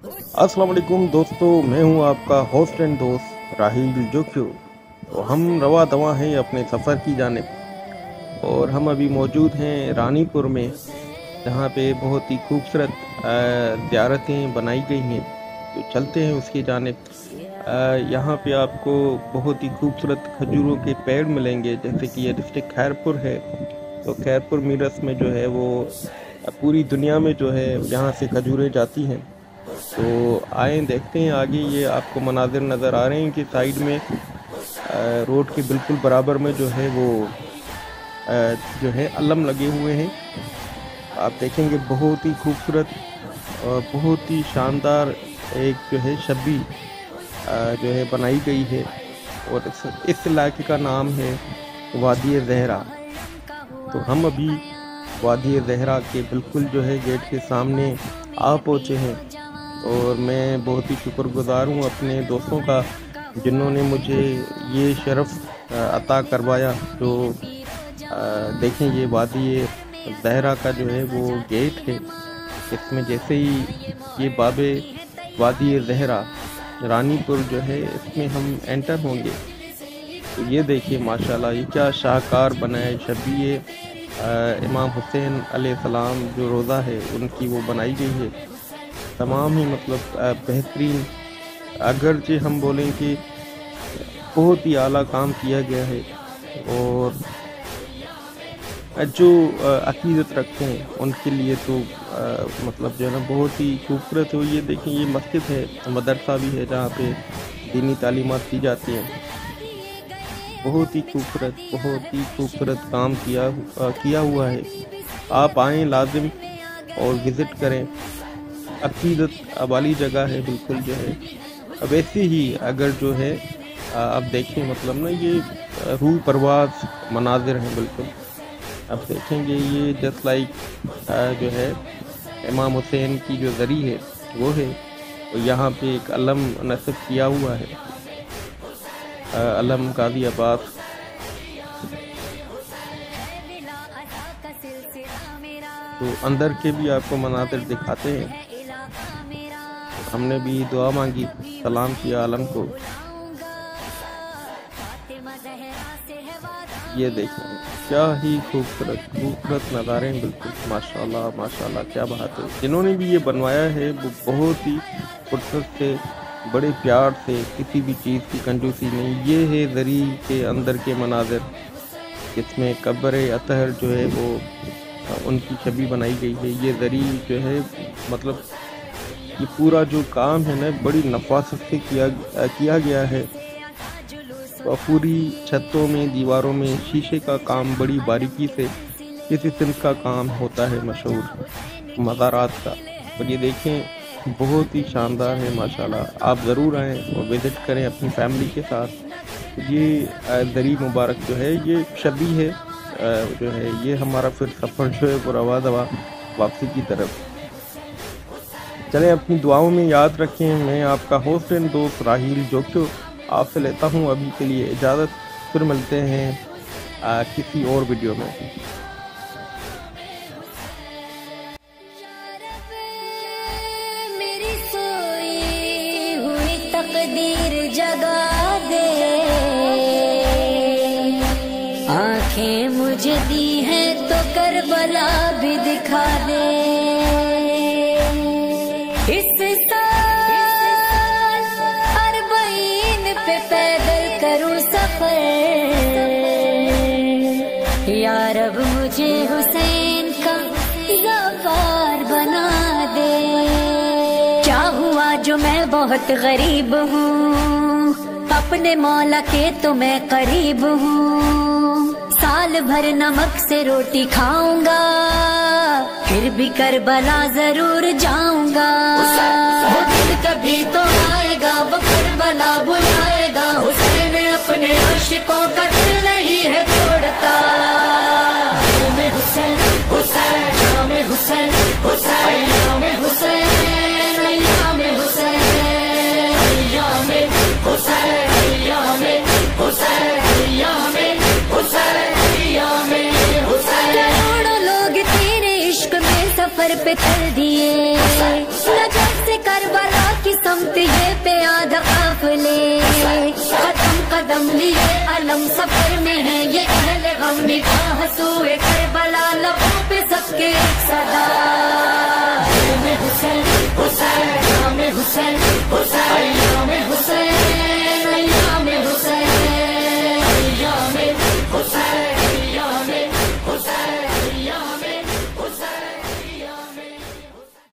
अस्सलाम वालेकुम दोस्तों, मैं हूं आपका होस्ट एंड दोस्त राहिल जोक्यो। तो हम रवा दवा हैं अपने सफ़र की जानिब और हम अभी मौजूद हैं रानीपुर में, जहां पे बहुत ही खूबसूरत ज़ियारतें बनाई गई हैं। तो चलते हैं उसकी जानिब। यहाँ पे आपको बहुत ही खूबसूरत खजूरों के पेड़ मिलेंगे, जैसे कि ये डिस्ट्रिक्ट खैरपुर है। तो खैरपुर मीरस में जो है वो पूरी दुनिया में जो है यहाँ से खजूरें जाती हैं। तो आए देखते हैं आगे। ये आपको मनाजिर नज़र आ रहे हैं कि साइड में रोड के बिल्कुल बराबर में जो है वो जो है अलम लगे हुए हैं। आप देखेंगे बहुत ही खूबसूरत और बहुत ही शानदार एक जो है छवि जो है बनाई गई है। और इस इलाके का नाम है वादी ज़हरा। तो हम अभी वादी ज़हरा के बिल्कुल जो है गेट के सामने आ पहुँचे हैं। और मैं बहुत ही शुक्रगुज़ार हूँ अपने दोस्तों का, जिन्होंने मुझे ये शरफ़ अता करवाया। तो देखें, ये वादी ज़हरा का जो है वो गेट है। इसमें जैसे ही ये बाबे वादी ज़हरा रानीपुर जो है इसमें हम एंटर होंगे, तो ये देखिए माशाल्लाह, ये क्या शाहकार बनाए छवि। ये इमाम हुसैन अलैहिस्सलाम जो रोज़ा है उनकी वो बनाई गई है। तमाम ही मतलब बेहतरीन, अगरचे हम बोलें कि बहुत ही आला काम किया गया है। और जो अकीदत रखते हैं उनके लिए तो मतलब जो है ना बहुत ही खूबसूरत है। ये देखें, ये मस्जिद है, मदरसा भी है जहाँ पे दीनी तालीमात दी जाती हैं। बहुत ही खूबसूरत काम किया हुआ है। आप आएँ लाजिम और विज़िट करें। अकीदत वाली जगह है बिल्कुल जो है। अब ऐसे ही अगर जो है आप देखें, मतलब ना ये रूह परवाज मनाजिर हैं बिल्कुल। अब देखेंगे ये जस्ट लाइक जो है इमाम हुसैन की जो ज़री है वो है। और यहाँ पे एक अलम नस्ब किया हुआ है, अलम गाज़ी अब्बास। तो अंदर के भी आपको मनाजिर दिखाते हैं। हमने भी दुआ मांगी, सलाम किया आलम को। ये देखें क्या ही खूबसूरत नज़ारे हैं बिल्कुल। माशाल्लाह माशाल्लाह, क्या बात है। जिन्होंने भी ये बनवाया है वो बहुत ही फुर्सत से, बड़े प्यार से, किसी भी चीज़ की कंजूसी नहीं। ये है ज़री के अंदर के मनाजिर, जिसमें कब्र अतहर जो है वो उनकी छवि बनाई गई है। ये ज़री जो है मतलब ये पूरा जो काम है ना बड़ी नफासत से किया गया है। और पूरी छतों में, दीवारों में शीशे का काम बड़ी बारीकी से, किसी सिंध का काम होता है मशहूर मज़ारात का। और ये देखें बहुत ही शानदार है माशाल्लाह। आप ज़रूर आएँ और विज़िट करें अपनी फैमिली के साथ। ये ज़री मुबारक जो है ये छवि है जो है ये हमारा फिर सफ़र जो है वो रवा दवा वापसी की तरफ। चलें, अपनी दुआओं में याद रखें। मैं आपका होस्ट एंड दोस्त राहिल जोक्यो आपसे लेता हूं अभी के लिए इजाज़त। फिर मिलते हैं किसी और वीडियो में। मेरी सोई हुई तकदीर जगा दे, आंखें मुझे दी हैं तो करबला भी दिखा दे। इस साल अरबईन पे पैदल करूं सफर, या रब मुझे हुसैन का ज़फ़र बना दे। क्या हुआ जो मैं बहुत गरीब हूँ, अपने मौला के तो मैं करीब हूँ। साल भर नमक से रोटी खाऊंगा, फिर भी करबला जरूर जाऊंगा। वो दिन कभी तो आएगा, वो करबला बुलाएगा। हुसैन अपने आशिकों का दिल नहीं है तोड़ता। में हुसैन हुसैन, में हुसैन हुसैन, में हुसैन, में हुसैन, में हुसैन, में हुसैन, करोड़ों लोग तेरे इश्क में सफर पे चल दिए, नजफ से करबला की समत ये प्यादा काफिले, कदम कदम लिए अलम सफर में है ये अहले गम, निगाह सूए करबला लबों पे सबके एक सदा, दिल में हुसैन